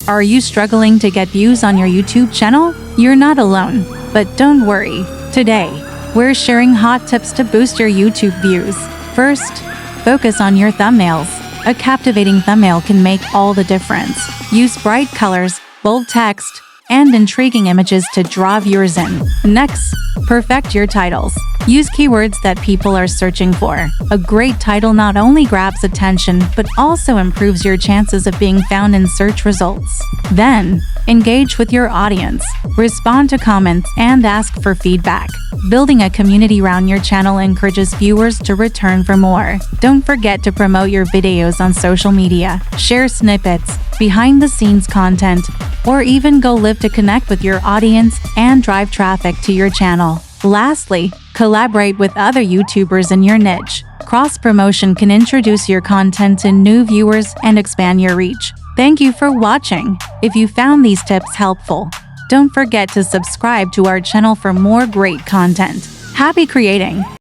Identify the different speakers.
Speaker 1: Are you struggling to get views on your YouTube channel? You're not alone, but don't worry. Today, we're sharing hot tips to boost your YouTube views. First, focus on your thumbnails. A captivating thumbnail can make all the difference. Use bright colors, bold text, and intriguing images to draw viewers in. Next, perfect your titles. Use keywords that people are searching for. A great title not only grabs attention, but also improves your chances of being found in search results. Then, engage with your audience. Respond to comments and ask for feedback. Building a community around your channel encourages viewers to return for more. Don't forget to promote your videos on social media. Share snippets, behind-the-scenes content, or even go live to connect with your audience and drive traffic to your channel. Lastly, collaborate with other YouTubers in your niche. Cross-promotion can introduce your content to new viewers and expand your reach. Thank you for watching. If you found these tips helpful, don't forget to subscribe to our channel for more great content. Happy creating!